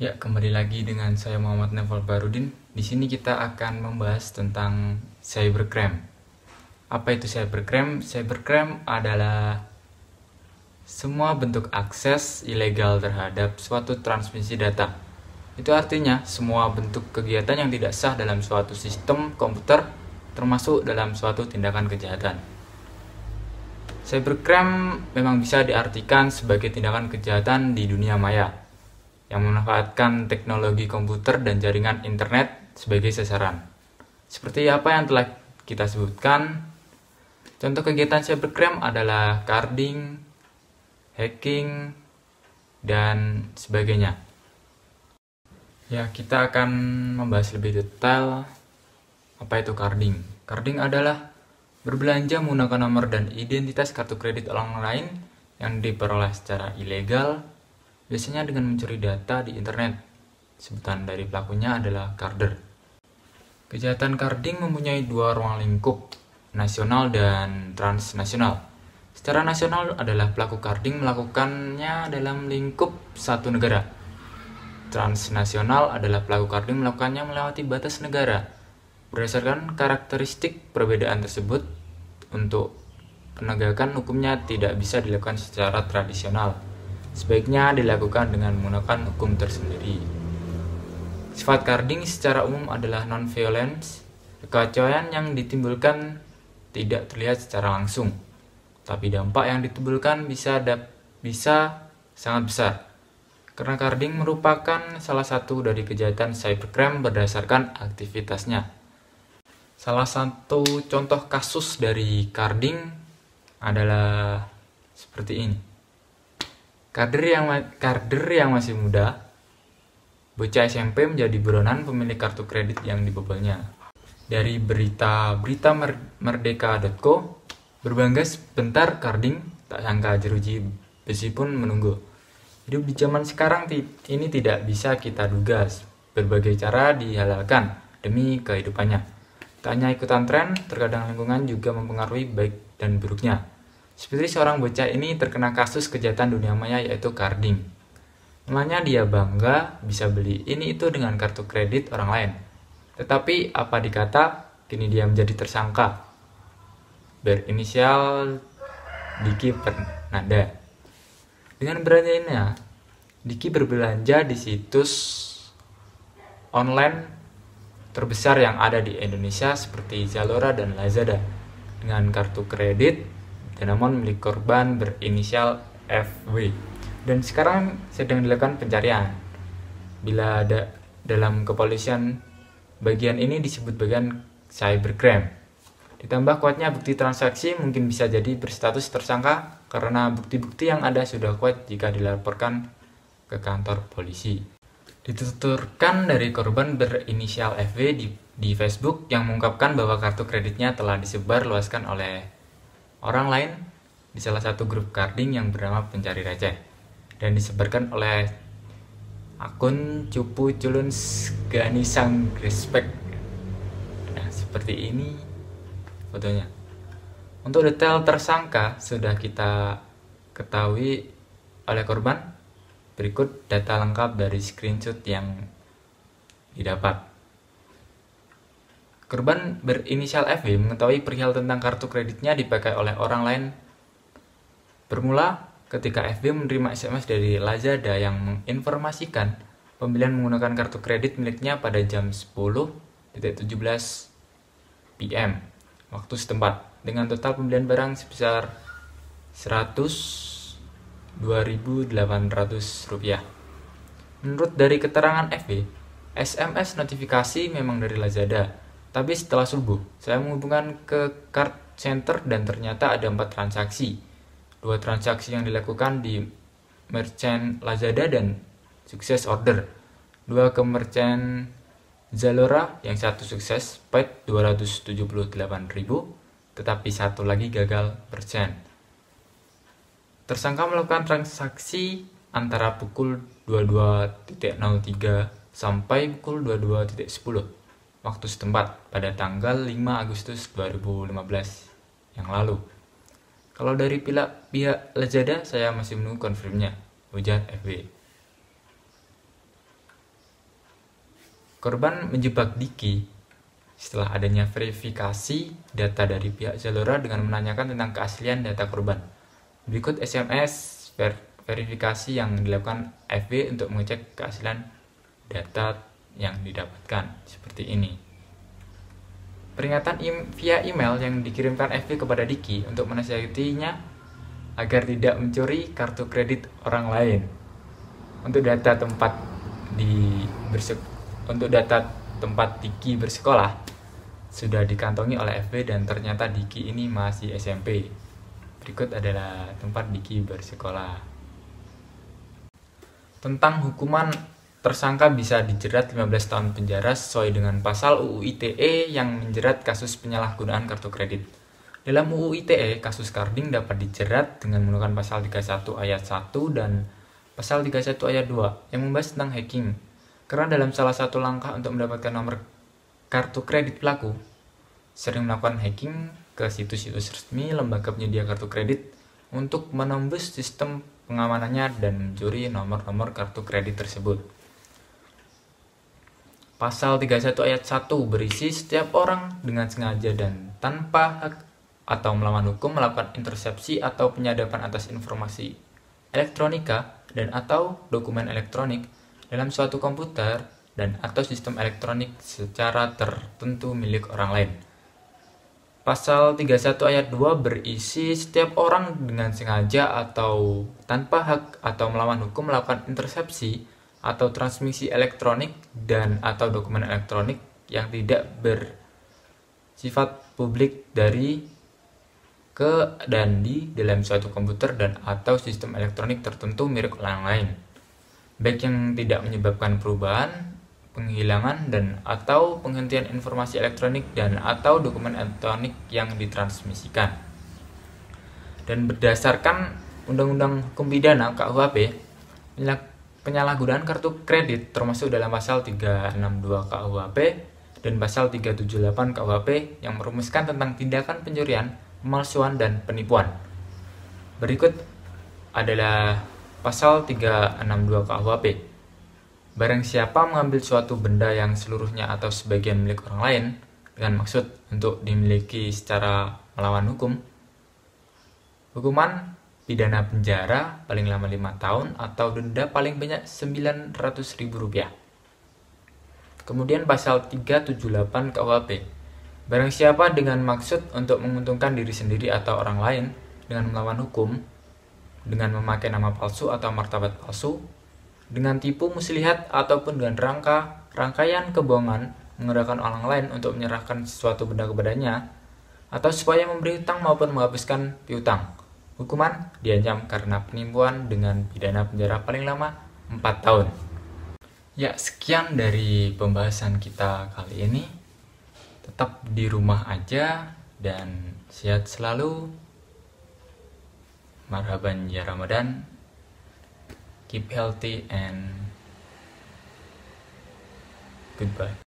Ya, kembali lagi dengan saya Muhammad Naufal Barudin. Di sini kita akan membahas tentang cybercrime. Apa itu cybercrime? Cybercrime adalah semua bentuk akses ilegal terhadap suatu transmisi data. Itu artinya semua bentuk kegiatan yang tidak sah dalam suatu sistem komputer, termasuk dalam suatu tindakan kejahatan. Cybercrime memang bisa diartikan sebagai tindakan kejahatan di dunia maya yang memanfaatkan teknologi komputer dan jaringan internet sebagai sasaran. Seperti apa yang telah kita sebutkan, contoh kegiatan cybercrime adalah carding, hacking, dan sebagainya. Ya, kita akan membahas lebih detail apa itu carding. Carding adalah berbelanja menggunakan nomor dan identitas kartu kredit orang lain yang diperoleh secara ilegal, biasanya dengan mencuri data di internet. Sebutan dari pelakunya adalah carder. Kejahatan carding mempunyai dua ruang lingkup, nasional dan transnasional. Secara nasional adalah pelaku carding melakukannya dalam lingkup satu negara. Transnasional adalah pelaku carding melakukannya melewati batas negara. Berdasarkan karakteristik perbedaan tersebut, untuk penegakan hukumnya tidak bisa dilakukan secara tradisional. Sebaiknya dilakukan dengan menggunakan hukum tersendiri. Sifat carding secara umum adalah non-violence. Kekacauan yang ditimbulkan tidak terlihat secara langsung, tapi dampak yang ditimbulkan bisa sangat besar. Karena carding merupakan salah satu dari kejahatan cybercrime berdasarkan aktivitasnya. Salah satu contoh kasus dari carding adalah seperti ini. Carder yang masih muda, bocah SMP menjadi buronan pemilik kartu kredit yang dibobolnya. Dari berita merdeka.co, berbangga sebentar carding, tak sangka jeruji besi pun menunggu. Hidup di zaman sekarang ini tidak bisa kita duga. Berbagai cara dihalalkan demi kehidupannya. Tak hanya ikutan tren, terkadang lingkungan juga mempengaruhi baik dan buruknya. Seperti seorang bocah ini terkena kasus kejahatan dunia maya yaitu carding. Mulanya dia bangga bisa beli ini itu dengan kartu kredit orang lain. Tetapi apa dikata, kini dia menjadi tersangka. Berinisial Diki Pernada. Dengan beraninya, Diki berbelanja di situs online terbesar yang ada di Indonesia seperti Zalora dan Lazada dengan kartu kredit dan namun milik korban berinisial FW, dan sekarang sedang dilakukan pencarian. Bila ada dalam kepolisian, bagian ini disebut bagian cybercrime. Ditambah kuatnya bukti transaksi, mungkin bisa jadi berstatus tersangka karena bukti-bukti yang ada sudah kuat jika dilaporkan ke kantor polisi. Dituturkan dari korban berinisial FW di Facebook yang mengungkapkan bahwa kartu kreditnya telah disebar luaskan oleh orang lain di salah satu grup carding yang bernama Pencari Receh dan disebarkan oleh akun Cupu Culun Gani Sang Respect. Nah, seperti ini fotonya. Untuk detail tersangka sudah kita ketahui oleh korban. Berikut data lengkap dari screenshot yang didapat. Korban berinisial FW mengetahui perihal tentang kartu kreditnya dipakai oleh orang lain. Bermula ketika FW menerima SMS dari Lazada yang menginformasikan pembelian menggunakan kartu kredit miliknya pada jam 10.17 PM waktu setempat dengan total pembelian barang sebesar 2.800 rupiah. Menurut dari keterangan FW, SMS notifikasi memang dari Lazada, tapi setelah subuh saya menghubungkan ke card center dan ternyata ada 4 transaksi. 2 transaksi yang dilakukan di merchant Lazada dan sukses order, 2 ke merchant Zalora yang satu sukses paid 278.000, tetapi satu lagi gagal merchant. Tersangka melakukan transaksi antara pukul 22.03 sampai pukul 22.10 waktu setempat pada tanggal 5 Agustus 2015 yang lalu. Kalau dari pihak Lazada, saya masih menunggu konfirmnya, ujar FW. korban menjebak Diki setelah adanya verifikasi data dari pihak Zalora dengan menanyakan tentang keaslian data korban. Berikut SMS verifikasi yang dilakukan FW untuk mengecek keaslian data yang didapatkan seperti ini. Peringatan via email yang dikirimkan FW kepada Diki untuk menasihatinya agar tidak mencuri kartu kredit orang lain. Untuk data tempat Diki bersekolah sudah dikantongi oleh FW dan ternyata Diki ini masih SMP. Berikut adalah tempat Diki bersekolah. Tentang hukuman, tersangka bisa dijerat 15 tahun penjara sesuai dengan pasal UU ITE yang menjerat kasus penyalahgunaan kartu kredit. Dalam UU ITE, kasus carding dapat dijerat dengan menggunakan pasal 31 ayat 1 dan pasal 31 ayat 2 yang membahas tentang hacking. Karena dalam salah satu langkah untuk mendapatkan nomor kartu kredit pelaku, sering melakukan hacking ke situs-situs resmi lembaga penyedia kartu kredit untuk menembus sistem pengamanannya dan mencuri nomor-nomor kartu kredit tersebut. Pasal 31 ayat 1 berisi setiap orang dengan sengaja dan tanpa hak atau melawan hukum melakukan intersepsi atau penyadapan atas informasi elektronika dan atau dokumen elektronik dalam suatu komputer dan atau sistem elektronik secara tertentu milik orang lain. Pasal 31 ayat 2 berisi setiap orang dengan sengaja atau tanpa hak atau melawan hukum melakukan intersepsi atau transmisi elektronik dan atau dokumen elektronik yang tidak bersifat publik dari ke dan di dalam suatu komputer dan atau sistem elektronik tertentu milik orang lain, baik yang tidak menyebabkan perubahan, penghilangan dan atau penghentian informasi elektronik dan atau dokumen elektronik yang ditransmisikan. Dan berdasarkan Undang-Undang Hukum Pidana KUHP, penyalahgunaan kartu kredit termasuk dalam pasal 362 KUHP dan pasal 378 KUHP yang merumuskan tentang tindakan pencurian, pemalsuan, dan penipuan. Berikut adalah pasal 362 KUHP. Barang siapa mengambil suatu benda yang seluruhnya atau sebagian milik orang lain dengan maksud untuk dimiliki secara melawan hukum, hukuman pidana penjara paling lama 5 tahun atau denda paling banyak Rp900.000. Kemudian pasal 378 KUHP. Barang siapa dengan maksud untuk menguntungkan diri sendiri atau orang lain dengan melawan hukum, dengan memakai nama palsu atau martabat palsu, dengan tipu muslihat ataupun dengan rangkaian kebohongan menggerakkan orang lain untuk menyerahkan sesuatu benda kepadanya, atau supaya memberi hutang maupun menghapuskan piutang, hukuman diancam karena penipuan dengan pidana penjara paling lama 4 tahun. Ya, sekian dari pembahasan kita kali ini. Tetap di rumah aja dan sehat selalu. Marhaban ya Ramadan. Keep healthy and goodbye.